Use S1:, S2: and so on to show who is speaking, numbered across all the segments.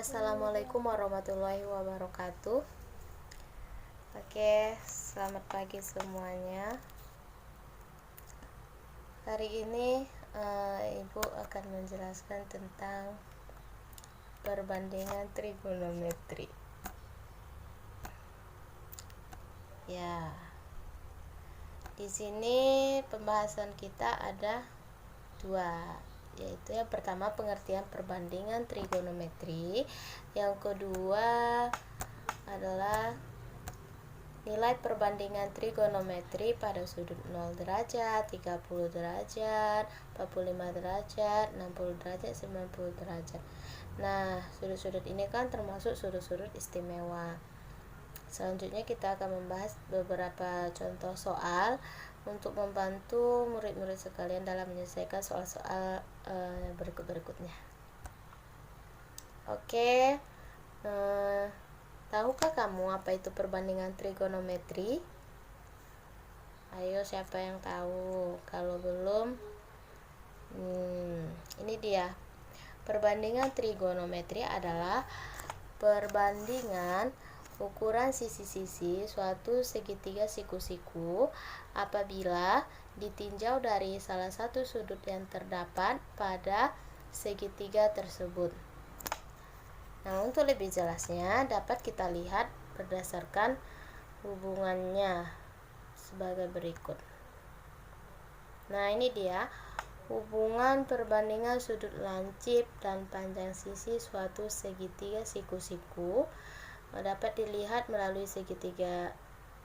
S1: Assalamualaikum warahmatullahi wabarakatuh. Oke, selamat pagi semuanya. Hari ini Ibu akan menjelaskan tentang perbandingan trigonometri. Ya, di sini pembahasan kita ada dua, yaitu yang pertama pengertian perbandingan trigonometri, yang kedua adalah nilai perbandingan trigonometri pada sudut 0 derajat, 30 derajat, 45 derajat, 60 derajat, 90 derajat. Nah, sudut-sudut ini kan termasuk sudut-sudut istimewa. Selanjutnya kita akan membahas beberapa contoh soal untuk membantu murid-murid sekalian dalam menyelesaikan soal-soal berikut-berikutnya. Oke, tahukah kamu apa itu perbandingan trigonometri? Ayo, siapa yang tahu? Kalau belum, ini dia. Perbandingan trigonometri adalah perbandingan ukuran sisi-sisi suatu segitiga siku-siku apabila ditinjau dari salah satu sudut yang terdapat pada segitiga tersebut. Nah, untuk lebih jelasnya dapat kita lihat berdasarkan hubungannya sebagai berikut. Nah, ini dia hubungan perbandingan sudut lancip dan panjang sisi suatu segitiga siku-siku dapat dilihat melalui segitiga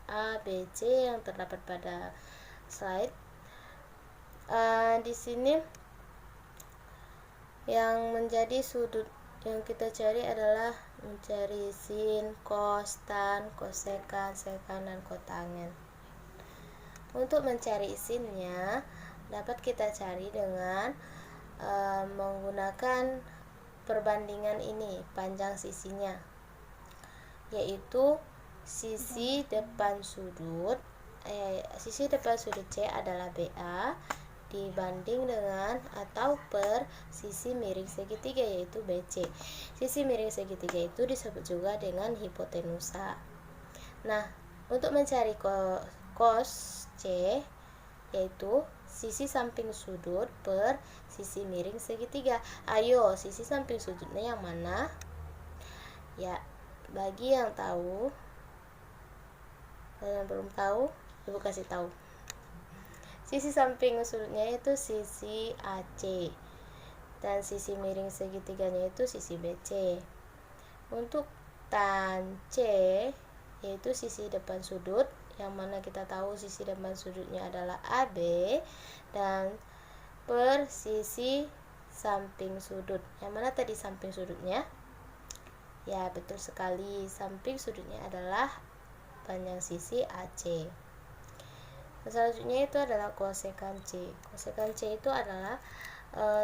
S1: ABC yang terdapat pada slide. Di sini yang menjadi sudut yang kita cari adalah mencari sin, cos, tan, kosekan, sekan, dan kotangen. Untuk mencari sinnya dapat kita cari dengan menggunakan perbandingan ini, panjang sisinya, yaitu sisi depan sudut C adalah BA dibanding dengan atau per sisi miring segitiga, yaitu BC. Sisi miring segitiga itu disebut juga dengan hipotenusa. Nah, untuk mencari cos C, yaitu sisi samping sudut per sisi miring segitiga. Ayo, sisi samping sudutnya yang mana? Ya, bagi yang tahu dan yang belum tahu, Ibu kasih tahu. Sisi samping sudutnya itu sisi AC dan sisi miring segitiganya itu sisi BC. Untuk tan C, yaitu sisi depan sudut, yang mana kita tahu sisi depan sudutnya adalah AB, dan per sisi samping sudut. Yang mana tadi samping sudutnya? Ya, betul sekali, samping sudutnya adalah panjang sisi AC. Selanjutnya itu adalah kosekan C. Kosekan C itu adalah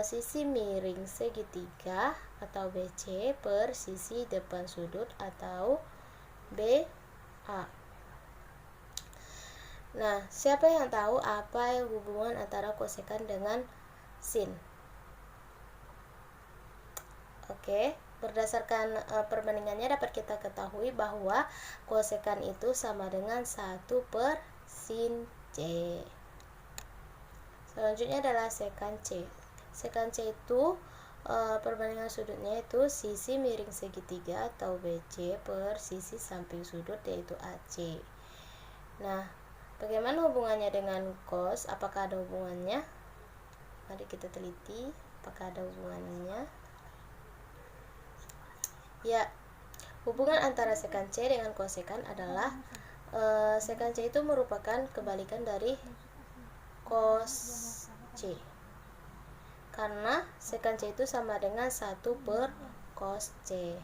S1: sisi miring segitiga atau BC per sisi depan sudut atau BA. Nah, siapa yang tahu apa hubungan antara kosekan dengan sin? Oke, berdasarkan perbandingannya dapat kita ketahui bahwa kosekan itu sama dengan 1 per sin C. Selanjutnya adalah sekan C. Sekan C itu perbandingan sudutnya itu sisi miring segitiga atau BC per sisi samping sudut, yaitu AC. Nah, bagaimana hubungannya dengan cos? Apakah ada hubungannya? Mari kita teliti apakah ada hubungannya. Ya, hubungan antara sekan C dengan kosekan adalah sekan C itu merupakan kebalikan dari cos C, karena sekan C itu sama dengan 1 per cos C.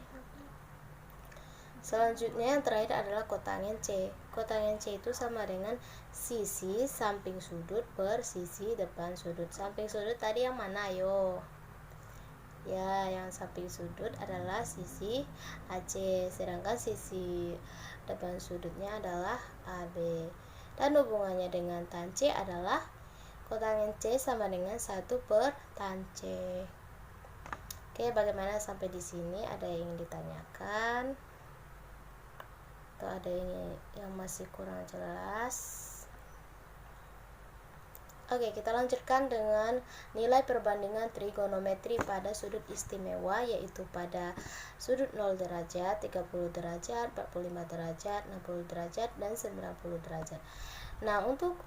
S1: Selanjutnya yang terakhir adalah kotangen C. Kotangen C itu sama dengan sisi samping sudut per sisi depan sudut. Samping sudut tadi yang mana, ayo? Ya, yang samping sudut adalah sisi AC, sedangkan sisi depan sudutnya adalah AB. Dan hubungannya dengan tan C adalah kotangen C sama dengan 1 per tan C. Oke, bagaimana sampai di sini? Ada yang ingin ditanyakan atau ada yang masih kurang jelas? Oke, kita lanjutkan dengan nilai perbandingan trigonometri pada sudut istimewa, yaitu pada sudut 0 derajat, 30 derajat, 45 derajat, 60 derajat, dan 90 derajat. Nah, untuk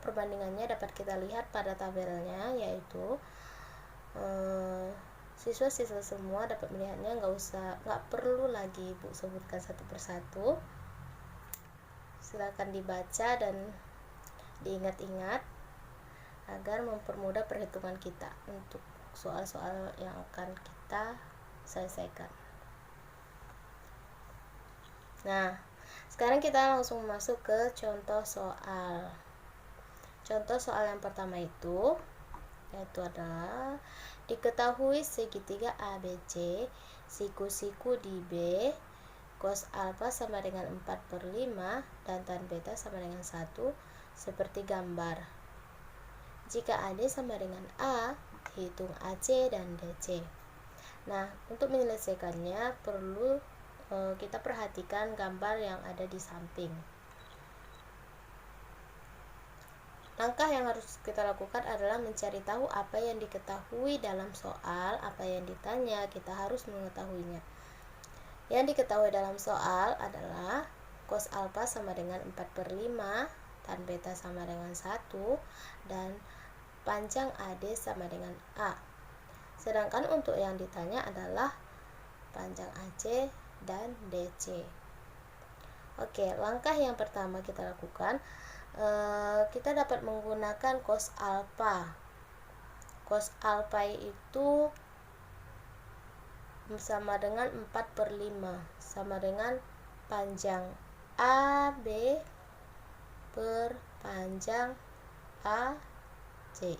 S1: perbandingannya dapat kita lihat pada tabelnya, yaitu siswa-siswa semua dapat melihatnya, nggak perlu lagi Bu sebutkan satu persatu. Silakan dibaca dan diingat-ingat agar mempermudah perhitungan kita untuk soal-soal yang akan kita selesaikan. Nah, sekarang kita langsung masuk ke contoh soal. Contoh soal yang pertama itu yaitu adalah diketahui segitiga ABC, siku-siku di B, cos alfa sama dengan 4/5 dan tan beta sama dengan 1 seperti gambar. Jika AD sama dengan A, hitung AC dan DC. Nah, untuk menyelesaikannya perlu kita perhatikan gambar yang ada di samping. Langkah yang harus kita lakukan adalah mencari tahu apa yang diketahui dalam soal, apa yang ditanya, kita harus mengetahuinya. Yang diketahui dalam soal adalah cos alfa sama dengan 4/5, tan beta sama dengan 1, dan panjang AD sama dengan A. Sedangkan untuk yang ditanya adalah panjang AC dan DC. Oke, langkah yang pertama kita lakukan, kita dapat menggunakan cos alfa. Cos alfa itu sama dengan 4/5, sama dengan panjang AB per panjang AC.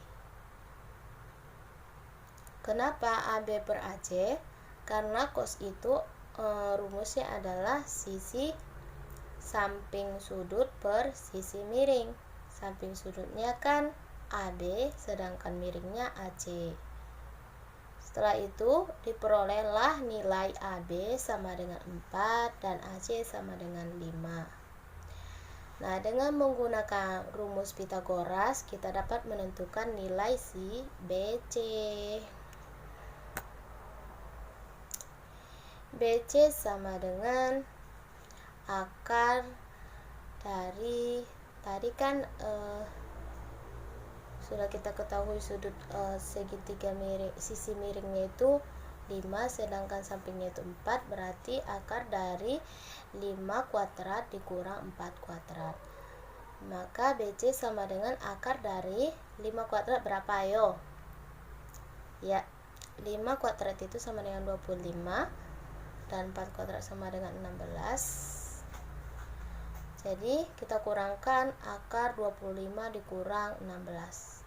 S1: Kenapa AB per AC? Karena cos itu rumusnya adalah sisi samping sudut per sisi miring. Samping sudutnya kan AB, sedangkan miringnya AC. Setelah itu diperolehlah nilai AB sama dengan 4 dan AC sama dengan 5. Nah, dengan menggunakan rumus Pythagoras, kita dapat menentukan nilai si BC. BC sama dengan akar dari tadi kan sudah kita ketahui sudut segitiga miring, sisi miringnya itu 5, sedangkan sampingnya itu 4, berarti akar dari 5 kuadrat dikurang 4 kuadrat. Maka BC sama dengan akar dari 5 kuadrat berapa, ayo? Ya, 5 kuadrat itu sama dengan 25, dan 4 kuadrat sama dengan 16. Jadi kita kurangkan akar 25 dikurang 16.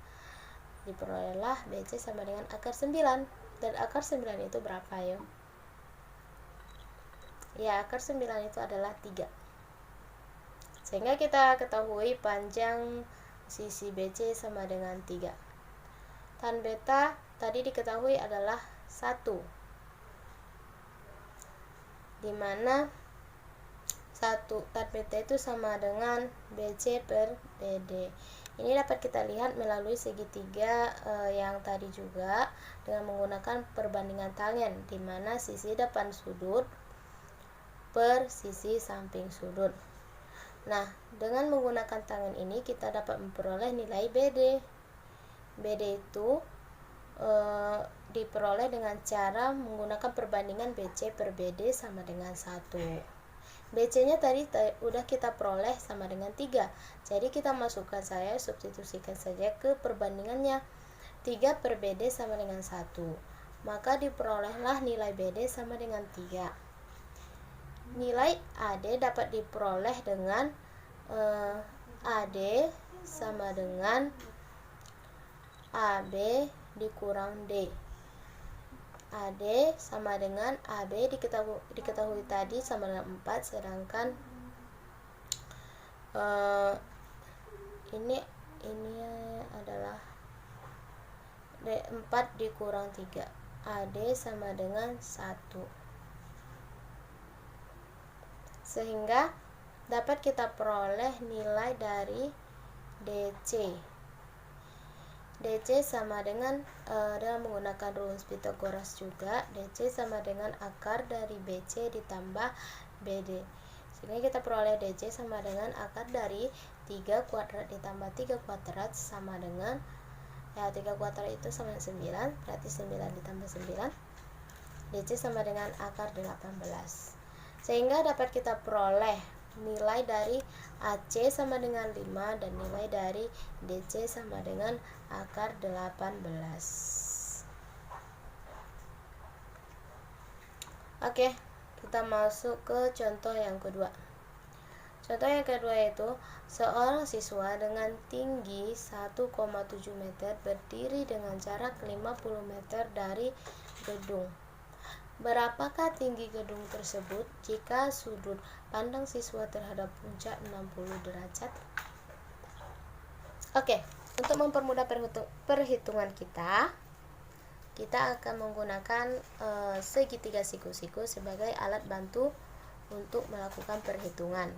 S1: Diperolehlah BC sama dengan akar 9. Dan akar 9 itu berapa, ya? Ya, akar 9 itu adalah 3. Sehingga kita ketahui panjang sisi BC sama dengan 3. Tan beta tadi diketahui adalah 1. Dimana 1 tan beta itu sama dengan BC per BD. Ini dapat kita lihat melalui segitiga yang tadi juga dengan menggunakan perbandingan tangen, di mana sisi depan sudut per sisi samping sudut. Nah, dengan menggunakan tangen ini kita dapat memperoleh nilai BD. BD itu diperoleh dengan cara menggunakan perbandingan BC per BD sama dengan 1. BC-nya tadi udah kita peroleh sama dengan 3. Jadi kita masukkan, saya substitusikan saja ke perbandingannya. 3 per BD sama dengan 1. Maka diperolehlah nilai BD sama dengan 3. Nilai AD dapat diperoleh dengan AD sama dengan AB dikurang D. AD sama dengan AB diketahui tadi sama dengan 4, sedangkan ini adalah 4 dikurang 3, AD sama dengan 1. Sehingga dapat kita peroleh nilai dari DC. DC sama dengan menggunakan rumus Pythagoras juga, DC sama dengan akar dari BC ditambah BD. Sehingga kita peroleh DC sama dengan akar dari 3 kuadrat ditambah 3 kuadrat sama dengan 3 kuadrat itu sama dengan 9, berarti 9 ditambah 9, DC sama dengan akar 18. Sehingga dapat kita peroleh nilai dari AC sama dengan 5 dan nilai dari DC sama dengan akar 18. Oke, kita masuk ke contoh yang kedua. Contoh yang kedua yaitu seorang siswa dengan tinggi 1,7 meter berdiri dengan jarak 50 meter dari gedung. Berapakah tinggi gedung tersebut jika sudut pandang siswa terhadap puncak 60 derajat? Oke, untuk mempermudah perhitungan kita akan menggunakan segitiga siku-siku sebagai alat bantu untuk melakukan perhitungan.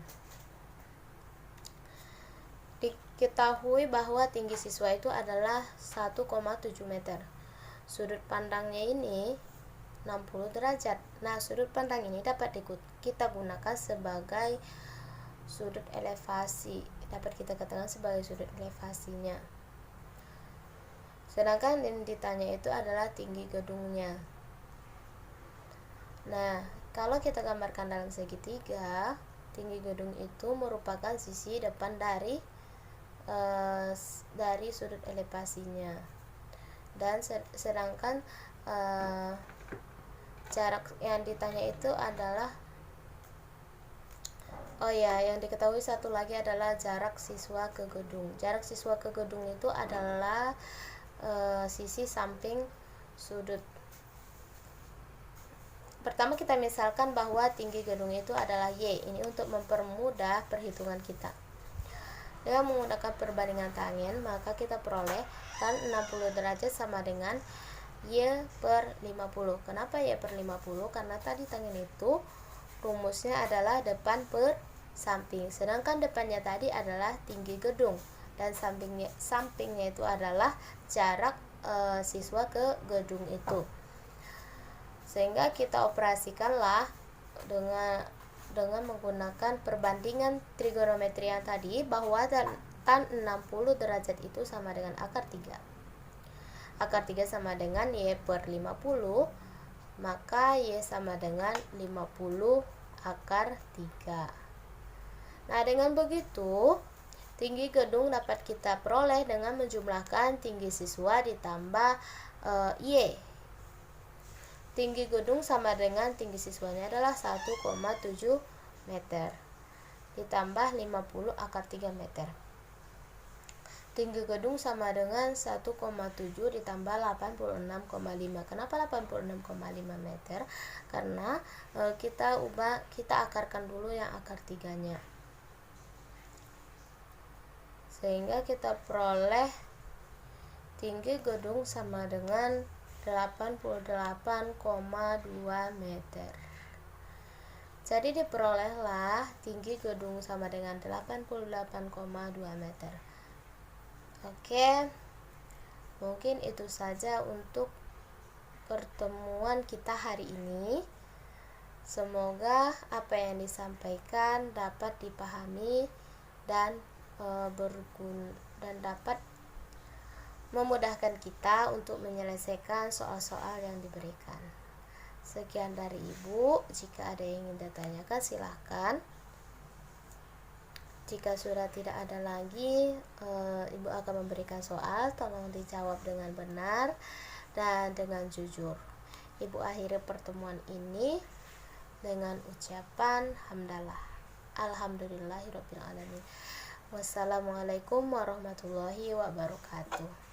S1: Diketahui bahwa tinggi siswa itu adalah 1,7 meter. Sudut pandangnya ini 60 derajat. Nah, sudut pandang ini dapat kita gunakan sebagai sudut elevasi. Dapat kita katakan sebagai sudut elevasinya. Sedangkan yang ditanya itu adalah tinggi gedungnya. Nah, kalau kita gambarkan dalam segitiga, tinggi gedung itu merupakan sisi depan dari sudut elevasinya. Dan sedangkan jarak yang ditanya itu adalah yang diketahui satu lagi adalah jarak siswa ke gedung. Jarak siswa ke gedung itu adalah sisi samping sudut. Pertama kita misalkan bahwa tinggi gedung itu adalah Y. Ini untuk mempermudah perhitungan kita. Dengan menggunakan perbandingan tangent, maka kita peroleh tan 60 derajat sama dengan Y per 50. Kenapa Y per 50? Karena tadi tangent itu rumusnya adalah depan per samping. Sedangkan depannya tadi adalah tinggi gedung dan sampingnya itu adalah jarak siswa ke gedung itu. Sehingga kita operasikanlah dengan menggunakan perbandingan trigonometri yang tadi, bahwa tan 60 derajat itu sama dengan akar 3. Akar 3 sama dengan Y per 50, maka Y sama dengan 50 akar 3. Nah, dengan begitu tinggi gedung dapat kita peroleh dengan menjumlahkan tinggi siswa ditambah Y. Tinggi gedung sama dengan tinggi siswanya adalah 1,7 meter ditambah 50 akar 3 meter. Tinggi gedung sama dengan 1,7 ditambah 86,5. Kenapa 86,5 meter? Karena kita akarkan dulu yang akar 3-nya. Sehingga kita peroleh tinggi gedung sama dengan 88,2 meter. Jadi diperolehlah tinggi gedung sama dengan 88,2 meter. Oke, mungkin itu saja untuk pertemuan kita hari ini. Semoga apa yang disampaikan dapat dipahami dan berguna dan dapat memudahkan kita untuk menyelesaikan soal-soal yang diberikan. Sekian dari Ibu. Jika ada yang ingin ditanyakan silahkan. Jika sudah tidak ada lagi, Ibu akan memberikan soal, tolong dijawab dengan benar dan dengan jujur. Ibu akhiri pertemuan ini dengan ucapan hamdalah. Alhamdulillahirabbil alamin. Wassalamualaikum warahmatullahi wabarakatuh.